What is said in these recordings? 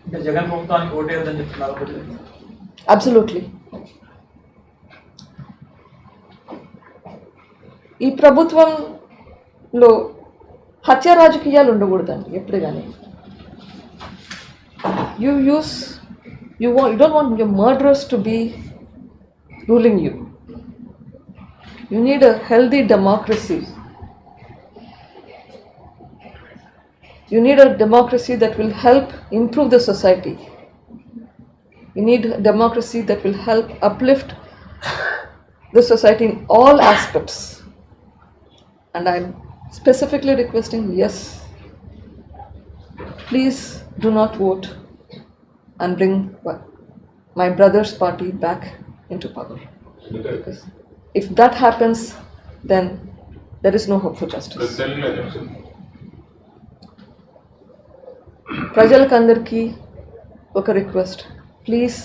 అంటే జగన్ ప్రభుత్వానికి ఓటేయొద్దని చెప్తున్నారు. అబ్సల్యూట్లీ. ఈ ప్రభుత్వంలో హత్య రాజకీయాలు ఉండకూడదండి ఎప్పుడు కానీ. You don't want your murderers to be ruling you. You need a healthy democracy. You need a democracy that will help improve the society. You need a democracy that will help uplift the society in all aspects. And I'm specifically requesting, yes, please do not vote and bring my brother's party back into power. Because if that happens, then there is no hope for justice. ప్రజలకందరికీ ఒక request, please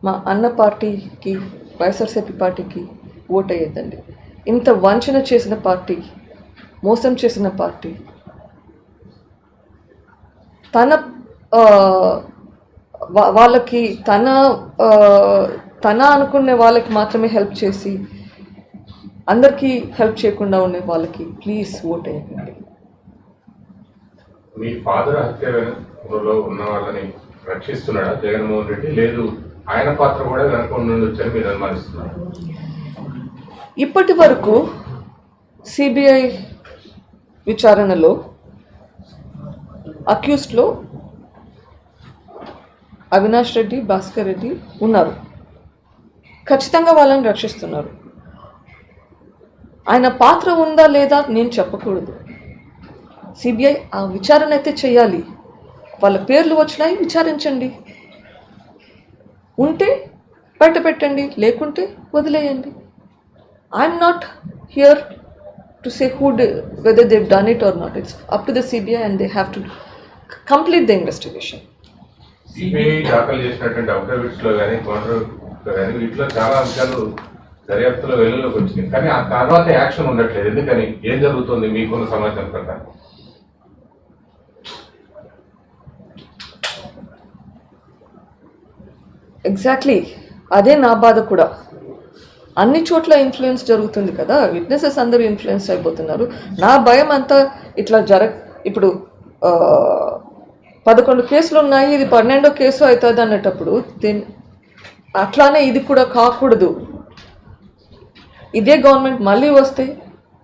మా అన్న పార్టీకి, వైఎస్ఆర్సీపీ పార్టీకి vote అయ్యేద్దండి. ఇంత వంచన చేసిన party, మోసం చేసిన పార్టీ, వాళ్ళకి తన అనుకునే వాళ్ళకి మాత్రమే హెల్ప్ చేసి అందరికీ హెల్ప్ చేయకుండా ఉండే వాళ్ళకి ప్లీజ్ ఓట్ అయ్యండి. మీ ఫాదర్ హత్యలో ఉన్న వాళ్ళని రక్షిస్తున్నాడా జగన్మోహన్ రెడ్డి? లేదు ఆయన పాత్ర కూడా వెనక వచ్చని మీరు అనుమానిస్తున్నారు? ఇప్పటి వరకు సిబిఐ విచారణలో అక్యూస్డ్లో అవినాష్ రెడ్డి, భాస్కర్ రెడ్డి ఉన్నారు. ఖచ్చితంగా వాళ్ళని రక్షిస్తున్నారు. ఆయన పాత్ర ఉందా లేదా నేను చెప్పకూడదు. సిబిఐ ఆ విచారణ అయితే చేయాలి. వాళ్ళ పేర్లు వచ్చినాయి, విచారించండి. ఉంటే బయట పెట్టండి, లేకుంటే వదిలేయండి. I'm not here to say whether they've done it or not. It's up to the CBI and they have to complete the investigation. CBI దాఖలు చేసినటువంటి అఫిడవిట్స్ లో కానీ కానీ వీటిలో చాలా అంశాలు దర్యాప్తులో వెలుగులోకి వచ్చినాయి, కానీ ఆ తర్వాత యాక్షన్ ఉండట్లేదు. ఎందుకని? ఏం జరుగుతుంది మీకున్న సమాచారం ప్రకారం? ఎగ్జాక్ట్లీ అదే నా బాధ కూడా. అన్ని చోట్ల ఇన్ఫ్లుయెన్స్ జరుగుతుంది కదా, విట్నెసెస్ అందరూ ఇన్ఫ్లుయెన్స్ అయిపోతున్నారు. నా భయం అంతా ఇట్లా ఇప్పుడు 11 కేసులు ఉన్నాయి, ఇది 12వ కేసు అవుతుంది అన్నటప్పుడు అట్లానే ఇది కూడా కాకూడదు. ఇదే గవర్నమెంట్ మళ్ళీ వస్తే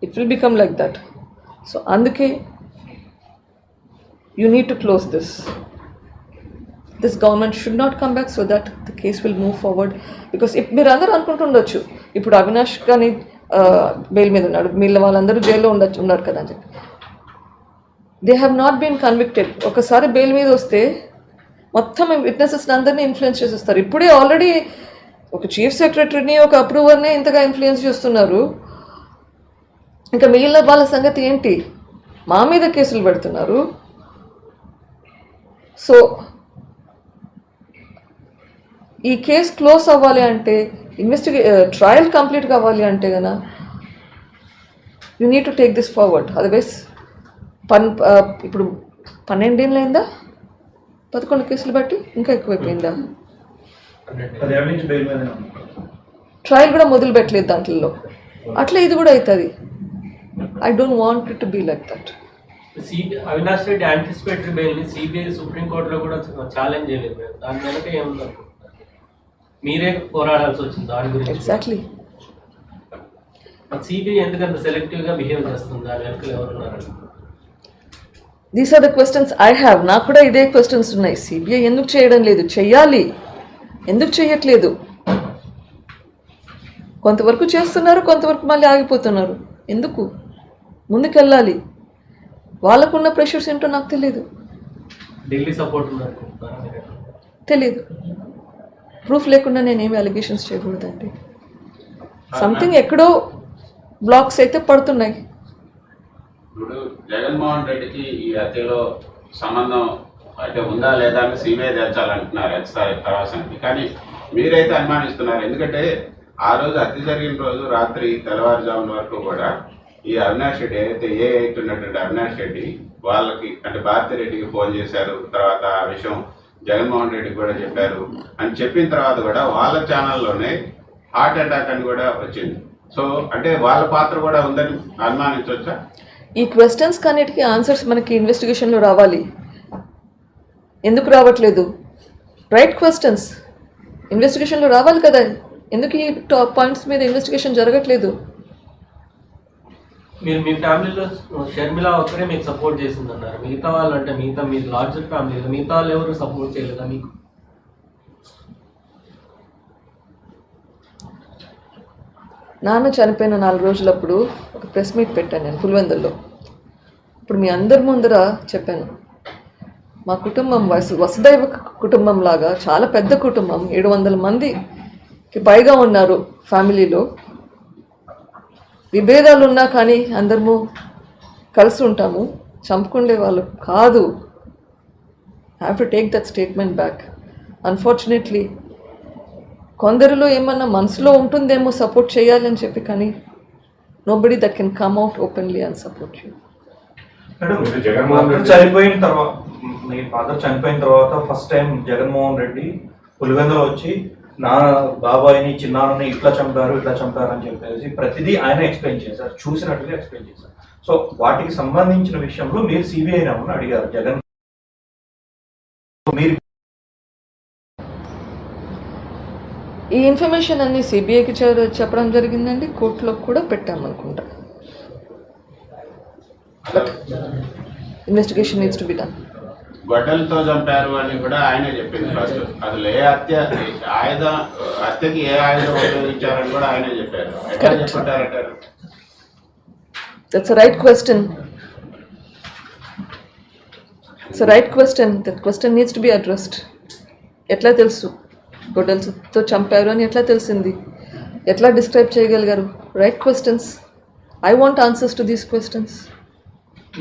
it will become like that. So అందుకే you need to close this government should not come back so that the case will move forward. Because మీరు అందరూ అనుకుంటుండొచ్చు ఇప్పుడు అవినాష్ కానీ బెయిల్ మీద ఉన్నాడు, మిగిలిన వాళ్ళందరూ జైల్లో ఉన్నారు కదా అని చెప్పి. They have not been convicted. ఒకసారి బెయిల్ మీద వస్తే మొత్తం విట్నెసెస్ అందరినీ ఇన్ఫ్లుయెన్స్ చేసేస్తారు. ఇప్పుడే ఆల్రెడీ ఒక చీఫ్ సెక్రటరీని, ఒక అప్రూవర్ని ఇంతగా ఇన్ఫ్లుయెన్స్ చేస్తున్నారు. ఇంకా మిగిలిన వాళ్ళ సంగతి ఏంటి? మా మీద కేసులు పెడుతున్నారు. సో ఈ కేసు క్లోజ్ అవ్వాలి అంటే, ట్రయల్ కంప్లీట్ కావాలి అంటే కన్నా you need to take this forward. Otherwise ఇప్పుడు 12 ఏళ్ళు అయిందా, 11 కేసులు బట్టి ఇంకా ఎక్కువైపోయిందా? ట్రయల్ కూడా మొదలు పెట్టలేదు దాంట్లో. అట్లా ఇది కూడా అవుతుంది. I don't want it to be like that. Avinash Reddy anticipatory బెయిల్ని సిబిఐ సుప్రీంకోర్టులో కూడా ఛాలెంజ్ చేయలేదు. దాని వెనక ఏముందనుకుంటున్నారు? మీరే పోరాడాల్సి వచ్చింది దాని గురించి. ఎగ్జాక్ట్లీ. సిబిఐ ఎందుకంత సెలెక్టివ్గా బిహేవ్ చేస్తుంది? దాని వెనక ఎవరున్నారు? These are the questions I have. నాకు కూడా ఇదే క్వశ్చన్స్ ఉన్నాయి. సిబిఐ ఎందుకు చేయడం లేదు? చెయ్యాలి. ఎందుకు చేయట్లేదు? కొంతవరకు చేస్తున్నారు, కొంతవరకు మళ్ళీ ఆగిపోతున్నారు. ఎందుకు? ముందుకెళ్ళాలి. వాళ్ళకున్న ప్రెషర్స్ ఏంటో నాకు తెలియదు. ఢిల్లీ సపోర్ట్ తెలియదు. ప్రూఫ్ లేకుండా నేనేమి అలిగేషన్స్ చేయకూడదండి. సంథింగ్ ఎక్కడో బ్లాక్స్ అయితే పడుతున్నాయి. ఇప్పుడు జగన్మోహన్ రెడ్డికి ఈ హత్యలో సంబంధం అయితే ఉందా లేదా అని సిబిఐ తెచ్చాలంటున్నారు ప్రవాసానికి. కానీ మీరైతే అనుమానిస్తున్నారు. ఎందుకంటే ఆ రోజు హత్య జరిగిన రోజు రాత్రి తెల్లవారుజామున వరకు కూడా ఈ అవినాష్ రెడ్డి ఏదైతే ఏ8 ఉన్నటువంటి అవినాష్ రెడ్డి వాళ్ళకి అంటే భారతి రెడ్డికి ఫోన్ చేశారు, తర్వాత ఆ విషయం జగన్మోహన్ రెడ్డికి కూడా చెప్పారు అని చెప్పిన తర్వాత కూడా వాళ్ళ ఛానల్లోనే హార్ట్ అటాక్ అని కూడా వచ్చింది. సో అంటే వాళ్ళ పాత్ర కూడా ఉందని అనుమానించవచ్చా? ఈ క్వశ్చన్స్ కన్నిటికీ ఆన్సర్స్ మనకి ఇన్వెస్టిగేషన్లో రావాలి. ఎందుకు రావట్లేదు? రైట్ క్వశ్చన్స్ ఇన్వెస్టిగేషన్లో రావాలి కదా. ఎందుకు ఈ టాప్ పాయింట్స్ మీద ఇన్వెస్టిగేషన్ జరగట్లేదు? మీరు మీ ఫ్యామిలీలో షర్మిల ఒక్కరే మీకు సపోర్ట్ చేసిందన్నారు. మిగతా వాళ్ళు అంటే మిగతా మీ లార్జర్ ఫ్యామిలీ కదా, మిగతా వాళ్ళు ఎవరు సపోర్ట్ చేయలేదా మీకు? నాన్న చనిపోయిన 4 రోజులప్పుడు ఒక ప్రెస్ మీట్ పెట్టాను నేను పులివెందుల్లో. ఇప్పుడు మీ అందరి ముందర చెప్పాను, మా కుటుంబం వసుదైవ కుటుంబం లాగా చాలా పెద్ద కుటుంబం, 700 మందికి పైగా ఉన్నారు ఫ్యామిలీలో. విభేదాలు ఉన్నా కానీ అందరము కలిసి ఉంటాము, చంపుకుండే వాళ్ళు కాదు. Have to take that statement back. Unfortunately కొందరిలో ఏమన్నా మనసులో ఉంటుందేమో సపోర్ట్ చేయాలని చెప్పి, కానీ nobody that can come out openly and support you. చనిపోయిన తర్వాత మీ ఫాదర్ చనిపోయిన తర్వాత ఫస్ట్ టైం జగన్మోహన్ రెడ్డి పులివెందులో వచ్చి నా బాబాయిని చిన్నాన్నని ఇట్లా చంపారు అని చెప్పేసి ప్రతిదీ ఆయన ఎక్స్ప్లెయిన్ చేశారు, చూసినట్టుగా ఎక్స్ప్లెయిన్ చేశారు. సో వాటికి సంబంధించిన విషయంలో మీరు సిబిఐ ఏమన్నా అడిగారు జగన్? మీరు ఈ ఇన్ఫర్మేషన్ అన్ని సిబిఐకి చెప్పడం జరిగిందండి, కోర్టులో కూడా పెట్టామనుకుంటా. Investigation needs to be done. గొడ్డలతో చంపారు అని కూడా ఆయనే చెప్పింది ఫస్ట్. అసలు ఏ హత్యకి ఏ ఆయుధం ఉపయోగించారని కూడా ఆయనే చెప్పారు. ఎట్లా చెప్పుకుంటారంటారు? That's right question. It's right question. That question needs to be addressed. ఎట్లా తెలుసు గొడ్డలతో చంపారు అని? ఎట్లా తెలిసింది? ఎట్లా డిస్క్రైబ్ చేయగలిగారు? Right questions. I want answers to these questions.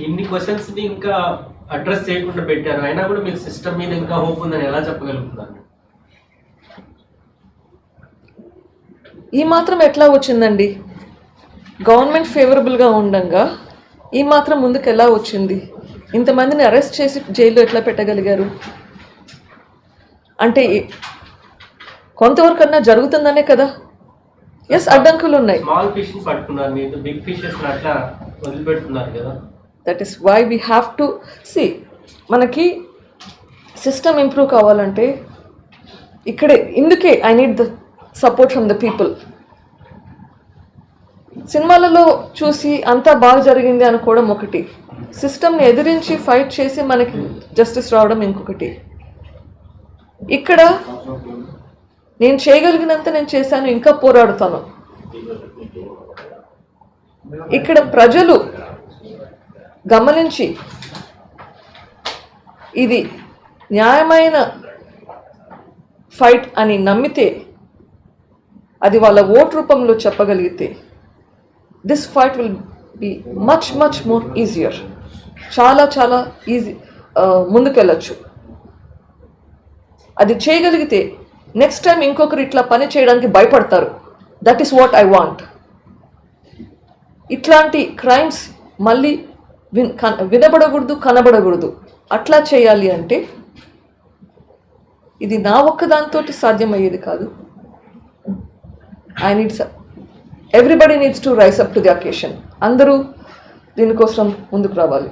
ఇన్ని క్వశ్చన్స్ని ఇంకా అడ్రస్ చేయకుండా పెట్టారు, అయినా కూడా మీకు సిస్టమ్ మీద ఇంకా హోప్ ఉందని ఎలా చెప్పగలుగుతున్నారు? ఈ మాత్రం ఎట్లా వచ్చిందండి? గవర్నమెంట్ ఫేవరబుల్గా ఉండగా ఈ మాత్రం ముందుకు ఎలా వచ్చింది? ఇంతమందిని అరెస్ట్ చేసి జైల్లో ఎట్లా పెట్టగలిగారు? అంటే కొంతవరకన్నా జరుగుతుందనే కదా. ఎస్, అడ్డంకులు ఉన్నాయి. స్మాల్ ఫిష్ పట్టుకున్నారు, మీరు బిగ్ ఫిషెస్ అట్లా వదిలిపెడుతున్నారు కదా. That is why we have to see. మనకి సిస్టమ్ ఇంప్రూవ్ కావాలంటే ఇందుకే I need the support from the people. సినిమాలలో చూసి అంతా బాగా జరిగింది అనుకోవడం ఒకటి, సిస్టమ్ని ఎదిరించి ఫైట్ చేసి మనకి జస్టిస్ రావడం ఇంకొకటి. ఇక్కడ నేను చేయగలిగినంత నేను చేశాను, ఇంకా పోరాడుతాను. ఇక్కడ ప్రజలు గమనించి ఇది న్యాయమైన ఫైట్ అని నమ్మితే, అది వాళ్ళ ఓట్ రూపంలో చెప్పగలిగితే, this fight will be much much more easier. చాలా చాలా ఈజీ ముందుకెళ్ళచ్చు. అది చేయగలిగితే నెక్స్ట్ టైం ఇంకొకరు ఇట్లా పని చేయడానికి భయపడతారు. That is what I want. ఇట్లాంటి క్రైమ్స్ మళ్ళీ వినబడకూడదు, కనబడకూడదు. అట్లా చేయాలి అంటే ఇది నా ఒక్కదాంతో సాధ్యమయ్యేది కాదు. Everybody needs to rise up to the occasion. అందరూ దీనికోసం ముందుకు రావాలి.